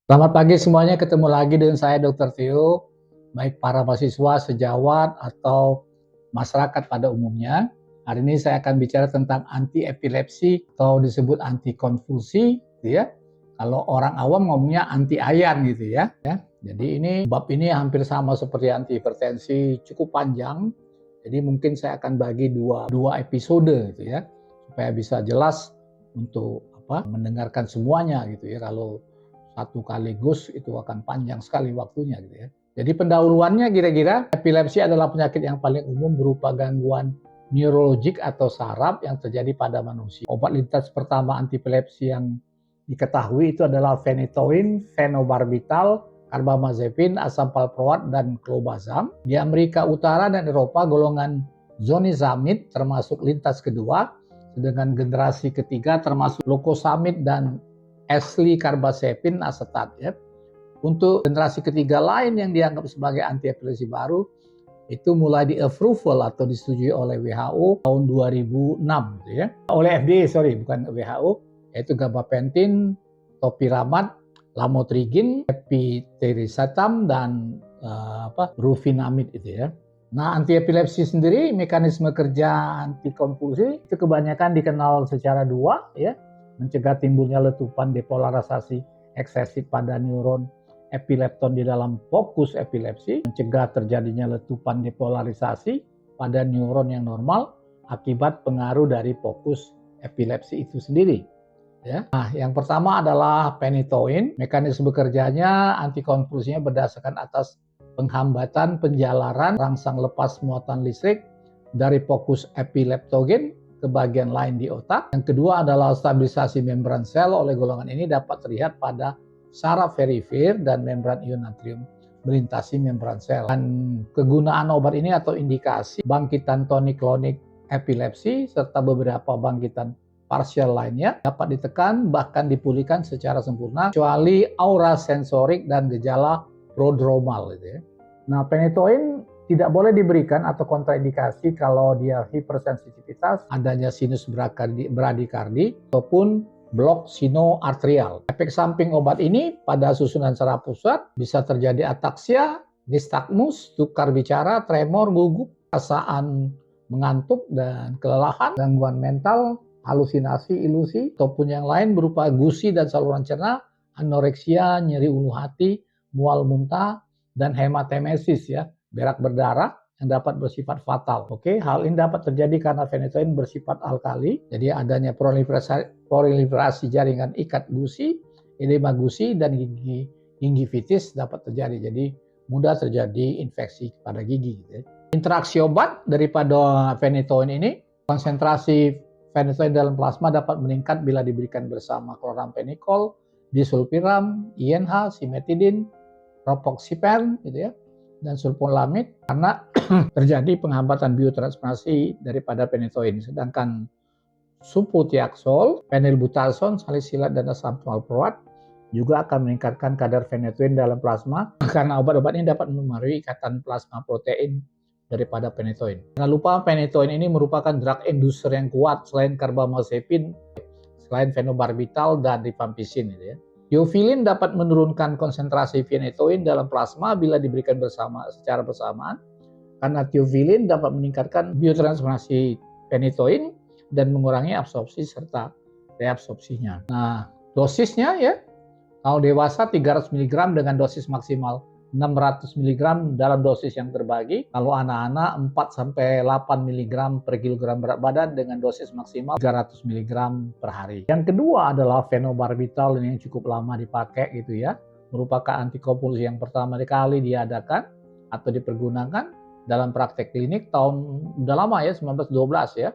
Selamat pagi semuanya, ketemu lagi dengan saya Dr. Tio, baik para mahasiswa, sejawat, atau masyarakat pada umumnya. Hari ini saya akan bicara tentang anti-epilepsi atau disebut anti-konvulsi, gitu ya. Kalau orang awam ngomongnya anti-ayan gitu ya. Jadi bab ini hampir sama seperti anti-hipertensi, cukup panjang. Jadi mungkin saya akan bagi dua episode gitu ya, supaya bisa jelas untuk mendengarkan semuanya gitu ya. Kalau satu kaligus itu akan panjang sekali waktunya gitu ya. Jadi pendahuluannya kira-kira epilepsi adalah penyakit yang paling umum berupa gangguan neurologik atau saraf yang terjadi pada manusia. Obat lintas pertama antiepilepsi yang diketahui itu adalah phenytoin, phenobarbital, carbamazepine, asam valproat, dan clobazam. Di Amerika Utara dan Eropa golongan zonisamid termasuk lintas kedua, sedangkan generasi ketiga termasuk lokosamid dan eslicarbazepin asetat ya. Untuk generasi ketiga lain yang dianggap sebagai antiepilepsi baru itu mulai di approval atau disetujui oleh WHO tahun 2006 gitu ya. Oleh FDA, bukan WHO, yaitu gabapentin, topiramate, lamotrigin, epiterisatam, dan rufinamid itu ya. Nah, antiepilepsi sendiri, mekanisme kerja antikonvulsi itu kebanyakan dikenal secara dua ya, mencegah timbulnya letupan depolarisasi eksesif pada neuron epilepton di dalam fokus epilepsi, mencegah terjadinya letupan depolarisasi pada neuron yang normal akibat pengaruh dari fokus epilepsi itu sendiri. Ya. Nah, yang pertama adalah phenytoin. Mekanisme kerjanya antikonvulsinya berdasarkan atas penghambatan penjalaran rangsang lepas muatan listrik dari fokus epileptogen ke bagian lain di otak. Yang kedua adalah stabilisasi membran sel. Oleh golongan ini dapat terlihat pada saraf perifer dan membran ion natrium melintasi membran sel. Dan kegunaan obat ini atau indikasi bangkitan tonik-klonik epilepsi serta beberapa bangkitan parsial lainnya dapat ditekan bahkan dipulihkan secara sempurna kecuali aura sensorik dan gejala prodromal gitu ya. Nah, phenytoin tidak boleh diberikan atau kontraindikasi kalau dia hipersensitivitas, adanya sinus bradikardi ataupun blok sinoarterial. Efek samping obat ini pada susunan saraf pusat bisa terjadi ataksia, nistagmus, tukar bicara, tremor, gugup, perasaan mengantuk dan kelelahan, gangguan mental, halusinasi, ilusi, ataupun yang lain berupa gusi dan saluran cerna, anoreksia, nyeri ulu hati, mual muntah, dan hematemesis ya, berak berdarah yang dapat bersifat fatal. Oke, hal ini dapat terjadi karena phenytoin bersifat alkali, jadi adanya proliferasi jaringan ikat gusi, edema gusi, dan gingivitis dapat terjadi. Jadi mudah terjadi infeksi pada gigi. Gitu ya. Interaksi obat daripada phenytoin ini, konsentrasi phenytoin dalam plasma dapat meningkat bila diberikan bersama chloramphenicol, disulfiram, INH, simetidin, ropoxifen gitu ya, dan sulfonamid karena terjadi penghambatan biotransformasi daripada phenytoin. Sedangkan sulfotiaxol, phenylbutazone, salisilat, dan asam valproat juga akan meningkatkan kadar phenytoin dalam plasma karena obat-obat ini dapat memengaruhi ikatan plasma protein daripada phenytoin. Jangan lupa phenytoin ini merupakan drug inducer yang kuat selain carbamazepine, selain phenobarbital dan rifampicin gitu ya. Theophylline dapat menurunkan konsentrasi phenytoin dalam plasma bila diberikan secara bersamaan karena theophylline dapat meningkatkan biotransformasi phenytoin dan mengurangi absorpsi serta reabsorpsinya. Nah, dosisnya ya, kalau dewasa 300 mg dengan dosis maksimal 600 mg dalam dosis yang terbagi. Kalau anak-anak 4-8 mg per kilogram berat badan dengan dosis maksimal 300 mg per hari. Yang kedua adalah phenobarbital yang cukup lama dipakai gitu ya. Merupakan antikonvulsi yang pertama kali diadakan atau dipergunakan dalam praktek klinik udah lama ya, 1912 ya.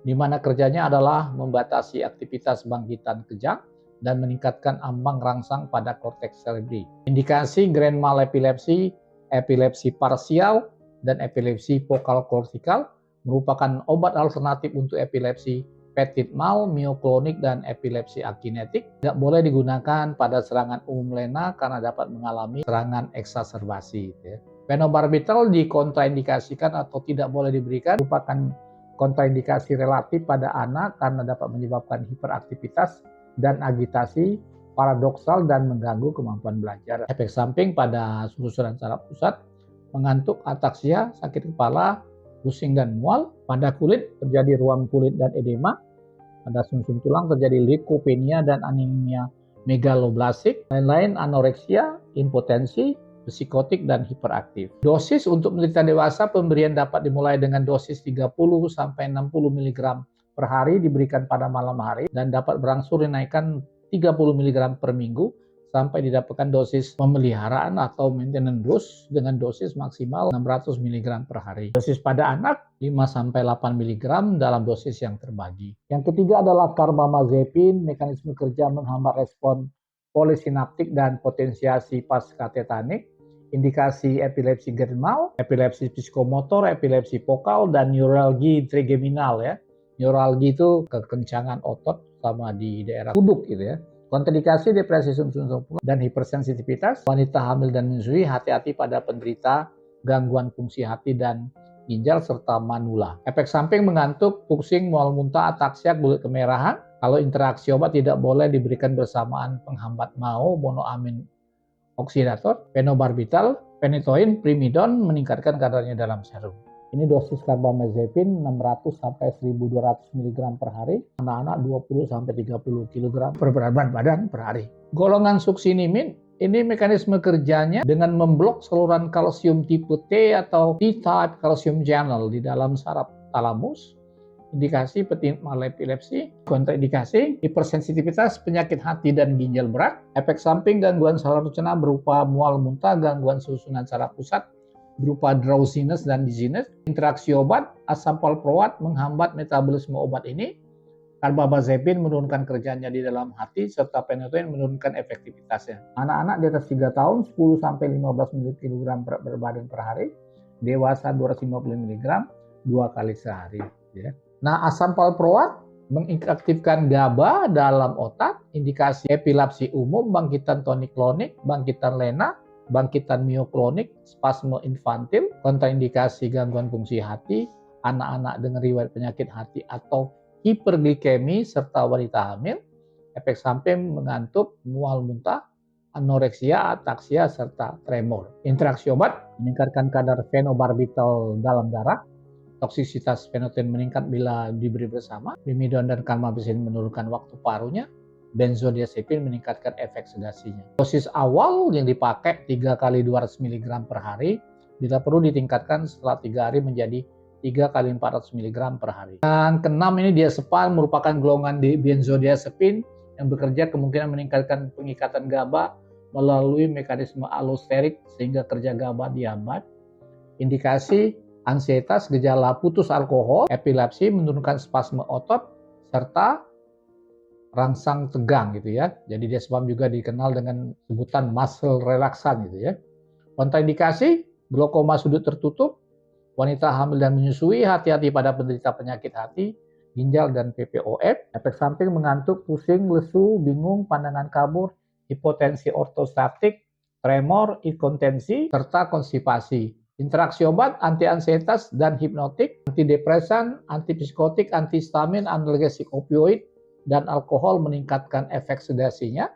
Di mana kerjanya adalah membatasi aktivitas bangkitan kejang dan meningkatkan ambang rangsang pada korteks cerebri. Indikasi grand mal epilepsi, epilepsi parsial, dan epilepsi fokal kortikal merupakan obat alternatif untuk epilepsi petit mal, mioklonik, dan epilepsi akinetik. Tidak boleh digunakan pada serangan umum lena karena dapat mengalami serangan eksaserbasi. Phenobarbital dikontraindikasikan atau tidak boleh diberikan merupakan kontraindikasi relatif pada anak karena dapat menyebabkan hiperaktivitas dan agitasi paradoksal dan mengganggu kemampuan belajar. Efek samping pada susunan saraf pusat, mengantuk, ataksia, sakit kepala, pusing dan mual. Pada kulit terjadi ruam kulit dan edema. Pada sumsum tulang terjadi leukopenia dan anemia megaloblastik. Lain-lain anoreksia, impotensi, psikotik, dan hiperaktif. Dosis untuk penderita dewasa, pemberian dapat dimulai dengan dosis 30-60 mg per hari diberikan pada malam hari dan dapat berangsur dinaikkan 30 mg per minggu sampai didapatkan dosis pemeliharaan atau maintenance dose dengan dosis maksimal 600 mg per hari. Dosis pada anak 5-8 mg dalam dosis yang terbagi. Yang ketiga adalah carbamazepin, mekanisme kerja menghambat respon polisinaptik dan potensiasi pasca-tetanik, indikasi epilepsi germinal, epilepsi psikomotor, epilepsi fokal, dan neuralgi trigeminal ya. Neuralgi itu kekencangan otot sama di daerah kuduk gitu ya. Kontraindikasi depresi sumsum tulang dan hipersensitivitas, wanita hamil dan menyusui, hati-hati pada penderita gangguan fungsi hati dan ginjal serta manula. Efek samping mengantuk, pusing, mual muntah, ataksia, kulit kemerahan. Kalau interaksi obat tidak boleh diberikan bersamaan penghambat MAO, monoamin oksidator, fenobarbital, phenytoin, primidon meningkatkan kadarnya dalam serum. Ini dosis carbamazepin 600-1200 mg per hari, anak-anak 20-30 kg per berat badan per hari. Golongan succinimin, ini mekanisme kerjanya dengan memblok saluran kalsium tipe T atau T-type calcium channel di dalam saraf talamus. Indikasi penyakit epilepsi, kontraindikasi hipersensitivitas, penyakit hati dan ginjal berat. Efek samping gangguan saluran cerna berupa mual muntah, gangguan susunan saraf pusat berupa drowsiness dan dizziness. Interaksi obat, asam valproat menghambat metabolisme obat ini. Carbamazepin menurunkan kerjanya di dalam hati serta phenytoin menurunkan efektivitasnya. Anak-anak di atas 3 tahun 10-15 mg berat badan per hari, dewasa 250 mg 2 kali sehari ya. Nah, asam valproat mengaktifkan GABA dalam otak, indikasi epilepsi umum, bangkitan tonik-klonik, bangkitan lena, bangkitan mioklonik, spasme infantil, kontraindikasi gangguan fungsi hati, anak-anak dengan riwayat penyakit hati atau hiperglikemi serta wanita hamil. Efek samping mengantuk, mual muntah, anoreksia, ataksia, serta tremor. Interaksi obat meningkatkan kadar fenobarbital dalam darah. Toksisitas phenytoin meningkat bila diberi bersama. Primidon dan carbamazepin menurunkan waktu parunya. Benzodiazepin meningkatkan efek sedasinya. Dosis awal yang dipakai 3 x 200 mg per hari, bila perlu ditingkatkan setelah 3 hari menjadi 3 x 400 mg per hari. Dan keenam ini diazepam merupakan golongan di benzodiazepin yang bekerja kemungkinan meningkatkan pengikatan GABA melalui mekanisme allosterik sehingga kerja GABA dihambat. Indikasi ansietas, gejala putus alkohol, epilepsi, menurunkan spasme otot, serta rangsang tegang gitu ya. Jadi diazepam juga dikenal dengan sebutan muscle relaxan gitu ya. Kontraindikasi, glaukoma sudut tertutup, wanita hamil dan menyusui, hati-hati pada penderita penyakit hati, ginjal dan PPOF. Efek samping mengantuk, pusing, lesu, bingung, pandangan kabur, hipotensi ortostatik, tremor, inkontinensi, serta konstipasi. Interaksi obat, anti-ansietas dan hipnotik, antidepresan, antipsikotik, antihistamin, analgesik opioid, dan alkohol meningkatkan efek sedasinya.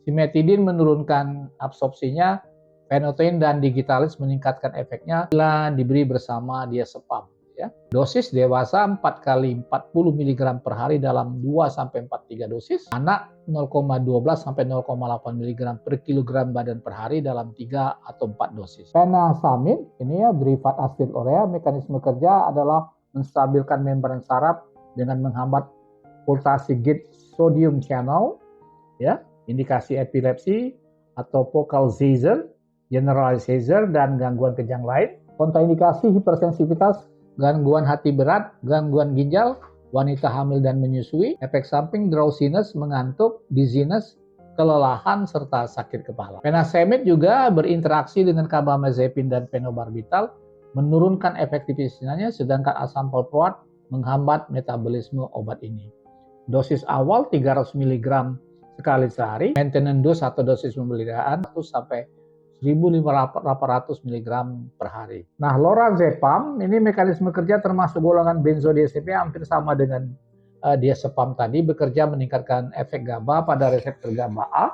Simetidin menurunkan absorpsinya, phenytoin dan digitalis meningkatkan efeknya bila diberi bersama diazepam. Ya. Dosis dewasa 4 x 40 mg per hari dalam 2-3 dosis. Anak 0,12-0,8 mg per kilogram badan per hari dalam 3 atau 4 dosis. Phenazamine, ini ya derivat asid urea, mekanisme kerja adalah menstabilkan membran saraf dengan menghambat voltase gate sodium channel, ya, indikasi epilepsi atau focal seizure, generalized seizure, dan gangguan kejang lain. Kontraindikasi hipersensitivitas, gangguan hati berat, gangguan ginjal, wanita hamil dan menyusui, efek samping drowsiness, mengantuk, dizziness, kelelahan, serta sakit kepala. Phenazamine juga berinteraksi dengan carbamazepin dan fenobarbital, menurunkan efektivitasnya, sedangkan asam valproat menghambat metabolisme obat ini. Dosis awal 300 mg sekali sehari, maintenance dose atau dosis pemeliharaan 1-1500 mg per hari. Nah, lorazepam ini mekanisme kerja termasuk golongan benzodiazepin hampir sama dengan diazepam tadi bekerja meningkatkan efek GABA pada reseptor GABA A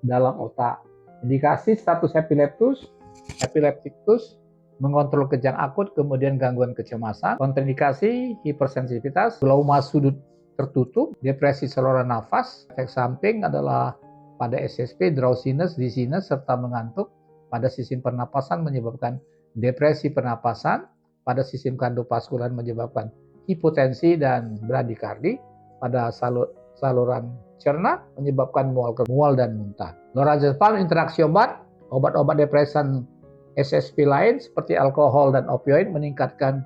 dalam otak. Indikasi status epileptikus, mengontrol kejang akut, kemudian gangguan kecemasan, kontraindikasi, hipersensitivitas, glauma sudut tertutup, depresi saluran nafas, efek samping adalah pada SSP, drowsiness, dizziness, serta mengantuk. Pada sistem pernapasan menyebabkan depresi pernapasan, pada sistem kardiovaskular menyebabkan hipotensi dan bradikardi, pada saluran cerna menyebabkan mual dan muntah. Lorazepam interaksi obat-obat depresan SSP lain seperti alkohol dan opioid meningkatkan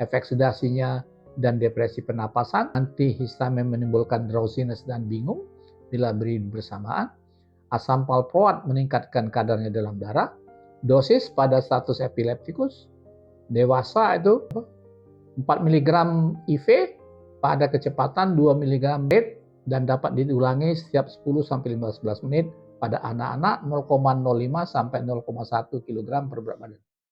efek sedasinya dan depresi pernapasan. Antihistamin menimbulkan drowsiness dan bingung bila beri bersamaan. Asam valproat meningkatkan kadarnya dalam darah. Dosis pada status epileptikus dewasa itu 4 mg IV pada kecepatan 2 mg rate dan dapat diulangi setiap 10-15 menit pada anak-anak 0,05 sampai 0,1 kg per berat badan.